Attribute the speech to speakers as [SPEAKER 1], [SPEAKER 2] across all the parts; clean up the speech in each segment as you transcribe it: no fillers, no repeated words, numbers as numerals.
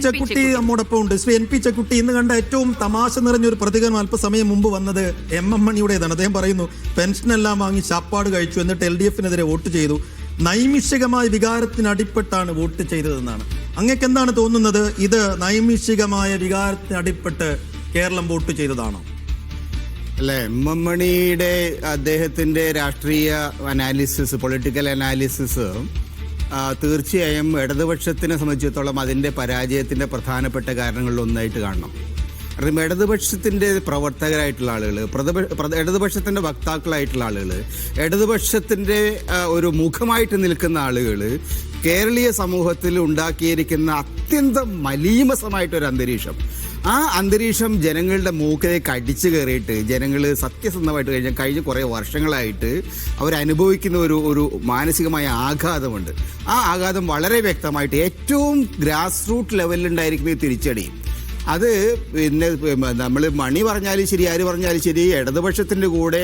[SPEAKER 1] ചെക്കുട്ടി നമ്മോടൊപ്പം ഉണ്ട്. ശ്രീ NP ചെക്കുട്ടി, ഇന്ന് കണ്ട ഏറ്റവും തമാശ നിറഞ്ഞൊരു പ്രതികരണം അല്പസമയം മുമ്പ് വന്നത് MM മണിയുടേതാണ്. അദ്ദേഹം പറയുന്നു, പെൻഷനെല്ലാം വാങ്ങി ശാപ്പാട് കഴിച്ചു, എന്നിട്ട് LDFനെതിരെ വോട്ട് ചെയ്തു, നൈമിഷികമായ വികാരത്തിന് അടിപ്പെട്ടാണ് വോട്ട് ചെയ്തതെന്നാണ്. അങ്ങക്ക് എന്താണ് തോന്നുന്നത്? ഇത് നൈമിഷികമായ വികാരത്തിന് അടിപ്പെട്ട് കേരളം വോട്ട് ചെയ്തതാണോ?
[SPEAKER 2] അല്ല, MM മണിയുടെ അദ്ദേഹത്തിന്റെ രാഷ്ട്രീയ അനാലിസിസ്, പൊളിറ്റിക്കൽ അനാലിസിസ് തീർച്ചയായും ഇടതുപക്ഷത്തിനെ സംബന്ധിച്ചിടത്തോളം അതിൻ്റെ പരാജയത്തിൻ്റെ പ്രധാനപ്പെട്ട കാരണങ്ങളിൽ ഒന്നായിട്ട് കാണണം. കാരണം ഇടതുപക്ഷത്തിൻ്റെ പ്രവർത്തകരായിട്ടുള്ള ആളുകൾ, ഇടതുപക്ഷത്തിൻ്റെ വക്താക്കളായിട്ടുള്ള ആളുകൾ, ഇടതുപക്ഷത്തിൻ്റെ ഒരു മുഖമായിട്ട് നിൽക്കുന്ന ആളുകൾ കേരളീയ സമൂഹത്തിൽ ഉണ്ടാക്കിയിരിക്കുന്ന അത്യന്തം മലീമസമായിട്ടൊരു അന്തരീക്ഷം, ആ അന്തരീക്ഷം ജനങ്ങളുടെ മൂക്കിലേക്ക് അടിച്ചു കയറിയിട്ട് ജനങ്ങൾ സത്യസന്ധമായിട്ട് കഴിഞ്ഞ കുറേ വർഷങ്ങളായിട്ട് അവരനുഭവിക്കുന്ന ഒരു മാനസികമായ ആഘാതമുണ്ട്. ആ ആഘാതം വളരെ വ്യക്തമായിട്ട് ഏറ്റവും ഗ്രാസ് റൂട്ട് ലെവലിലുണ്ടായിരിക്കുന്ന തിരിച്ചടി, അത് പിന്നെ നമ്മൾ മണി പറഞ്ഞാലും ശരി, ആര് പറഞ്ഞാലും ശരി, ഇടതുപക്ഷത്തിൻ്റെ കൂടെ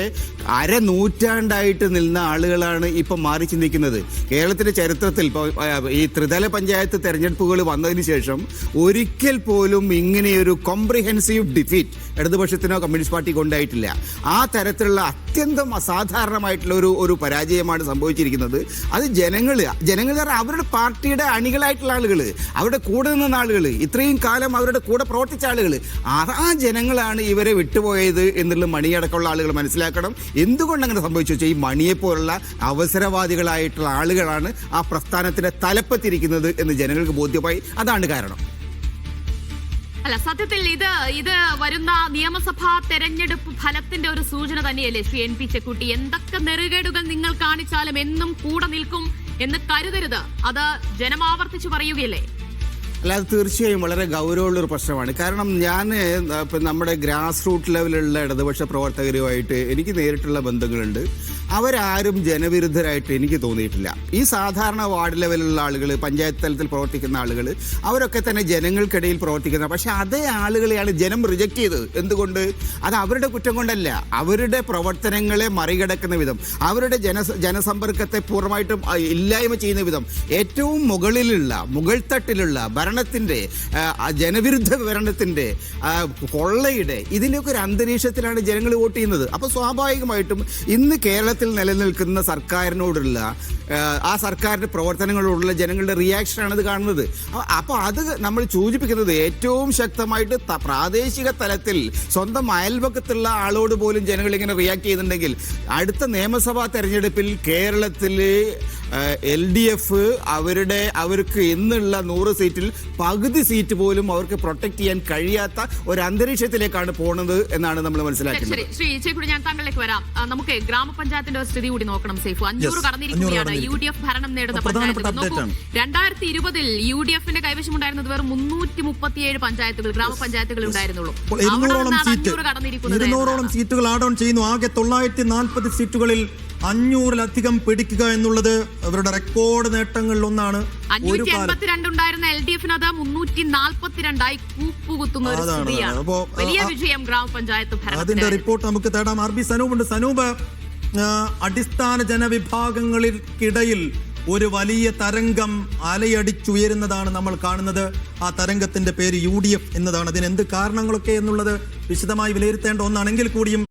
[SPEAKER 2] അരനൂറ്റാണ്ടായിട്ട് നിന്ന ആളുകളാണ് ഇപ്പം മാറി ചിന്തിക്കുന്നത്. കേരളത്തിൻ്റെ ചരിത്രത്തിൽ ഇപ്പോൾ ഈ ത്രിതല പഞ്ചായത്ത് തെരഞ്ഞെടുപ്പുകൾ വന്നതിന് ശേഷം ഒരിക്കൽ പോലും ഇങ്ങനെയൊരു കോംപ്രിഹെൻസീവ് ഡിഫീറ്റ് ഇടതുപക്ഷത്തിനോ കമ്മ്യൂണിസ്റ്റ് പാർട്ടിക്കോ ഉണ്ടായിട്ടില്ല. ആ തരത്തിലുള്ള അത്യന്തം അസാധാരണമായിട്ടുള്ള ഒരു പരാജയമാണ് സംഭവിച്ചിരിക്കുന്നത്. അത് ജനങ്ങൾ അവരുടെ പാർട്ടിയുടെ അണികളായിട്ടുള്ള ആളുകൾ, അവരുടെ കൂടെ നിന്ന ആളുകൾ, ഇത്രയും കാലം അവരുടെ കൂടെ പ്രവർത്തിച്ച ആളുകൾ, ആ ജനങ്ങളാണ് ഇവരെ വിട്ടുപോയത് എന്നുള്ള മണിയടക്കമുള്ള ആളുകൾ മനസ്സിലാക്കണം. എന്തുകൊണ്ട് അങ്ങനെ സംഭവിച്ചു വെച്ചാൽ ഈ മണിയെപ്പോലുള്ള അവസരവാദികളായിട്ടുള്ള ആളുകളാണ് ആ പ്രസ്ഥാനത്തിന്റെ തലപ്പത്തിരിക്കുന്നത് എന്ന് ജനങ്ങൾക്ക് ബോധ്യമായി. അതാണ് കാരണം.
[SPEAKER 3] അല്ല, സത്യത്തിൽ ഇത് വരുന്ന നിയമസഭാ തെരഞ്ഞെടുപ്പ് ഫലത്തിന്റെ ഒരു സൂചന തന്നെയല്ലേ ശ്രീ NP ചെക്കുട്ടി? എന്തൊക്കെ നെറുകേടുകൾ നിങ്ങൾ കാണിച്ചാലും എന്നും കൂടെ നിൽക്കും എന്ന് കരുതരുത്. അത് ജനമാവർത്തിച്ചു പറയുകയല്ലേ?
[SPEAKER 2] അല്ല, അത് തീർച്ചയായും വളരെ ഗൗരവമുള്ളൊരു പ്രശ്നമാണ്. കാരണം ഞാൻ നമ്മുടെ ഗ്രാസ് റൂട്ട് ലെവലിലുള്ള ഇടതുപക്ഷ പ്രവർത്തകരുമായിട്ട് എനിക്ക് നേരിട്ടുള്ള ബന്ധങ്ങളുണ്ട്. അവരാരും ജനവിരുദ്ധരായിട്ട് എനിക്ക് തോന്നിയിട്ടില്ല. ഈ സാധാരണ വാർഡ് ലെവലിലുള്ള ആളുകൾ, പഞ്ചായത്ത് തലത്തിൽ പ്രവർത്തിക്കുന്ന ആളുകൾ, അവരൊക്കെ തന്നെ ജനങ്ങൾക്കിടയിൽ പ്രവർത്തിക്കുന്ന, പക്ഷെ അതേ ആളുകളെയാണ് ജനം റിജക്റ്റ് ചെയ്തത്. എന്തുകൊണ്ട്? അത് അവരുടെ കുറ്റം കൊണ്ടല്ല, അവരുടെ പ്രവർത്തനങ്ങളെ മറികടക്കുന്ന വിധം, അവരുടെ ജനസമ്പർക്കത്തെ പൂർണ്ണമായിട്ടും ഇല്ലായ്മ ചെയ്യുന്ന വിധം, ഏറ്റവും മുകൾത്തട്ടിലുള്ള ഭരണത്തിൻ്റെ, ജനവിരുദ്ധ ഭരണത്തിൻ്റെ, കൊള്ളയുടെ, ഇതിൻ്റെയൊക്കെ ഒരു അന്തരീക്ഷത്തിലാണ് ജനങ്ങൾ വോട്ട് ചെയ്യുന്നത്. അപ്പോൾ സ്വാഭാവികമായിട്ടും ഇന്ന് കേരളത്തിൽ നിലനിൽക്കുന്ന സർക്കാരിനോടുള്ള, ആ സർക്കാരിൻ്റെ പ്രവർത്തനങ്ങളോടുള്ള ജനങ്ങളുടെ റിയാക്ഷനാണ് ഇത് കാണുന്നത്. അപ്പോൾ അത് നമ്മൾ സൂചിപ്പിക്കുന്നത് ഏറ്റവും ശക്തമായിട്ട് പ്രാദേശിക തലത്തിൽ സ്വന്തം അയൽപക്കത്തുള്ള ആളോട് പോലും ജനങ്ങൾ ഇങ്ങനെ റിയാക്ട് ചെയ്യുന്നുണ്ടെങ്കിൽ അടുത്ത നിയമസഭാ തെരഞ്ഞെടുപ്പിൽ കേരളത്തിൽ LDF അവർക്ക് എന്നുള്ള 100 സീറ്റിൽ പകുതി സീറ്റ് പോലും അവർക്ക് പ്രൊട്ടക്ട് ചെയ്യാൻ കഴിയാത്ത ഒരു അന്തരീക്ഷത്തിലേക്കാണ് പോകുന്നത് എന്നാണ് നമ്മൾ മനസ്സിലാക്കുന്നത്.
[SPEAKER 3] ശ്രീ ചേക്കുട്ടി, ഞാൻ താങ്കളിലേക്ക് വരാം. നമുക്ക് ഗ്രാമപഞ്ചായത്തിന്റെ സ്ഥിതി കൂടി നോക്കണം. സേഫ് 500 കടന്നിരിക്കുകയാണ് UDF ഭരണം നേടുന്ന പഞ്ചായത്തുകൾ. 2020 UDFന്റെ കൈവശമുണ്ടായിരുന്നത് വെറും 337 പഞ്ചായത്തുകൾ, ഗ്രാമപഞ്ചായത്തുകൾ ഉണ്ടായിരുന്നുള്ളൂ.
[SPEAKER 1] 200ഓളം സീറ്റുകൾ ആഡ് ഓൺ ചെയ്യുന്നു. ആകെ 940 സീറ്റുകളിൽ 500-ലധികം പിടിക്കുക എന്നുള്ളത് അവരുടെ റെക്കോർഡ് നേട്ടങ്ങളിൽ ഒന്നാണ്.
[SPEAKER 3] 582 ഉണ്ടായിരുന്ന LDFന് അത് 342 കൂപ്പുകുത്തുന്ന ഒരു സ്ഥിതിയാണ്. വലിയ വിജയം ഗ്രാമപഞ്ചായത്ത് ഭരണത്തിന്.
[SPEAKER 1] അതിന്റെ റിപ്പോർട്ട് നമുക്ക് തേടാം. RB സനൂപ് ഉണ്ട്. സനൂപ്, അടിസ്ഥാന ജനവിഭാഗങ്ങൾക്കിടയിൽ ഒരു വലിയ തരംഗം അലയടിച്ചുയരുന്നതാണ് നമ്മൾ കാണുന്നത്. ആ തരംഗത്തിന്റെ പേര് UDF എന്നതാണ്. അതിന് എന്ത് കാരണങ്ങളൊക്കെ എന്നുള്ളത് വിശദമായി വിലയിരുത്തേണ്ട ഒന്നാണെങ്കിൽ കൂടിയും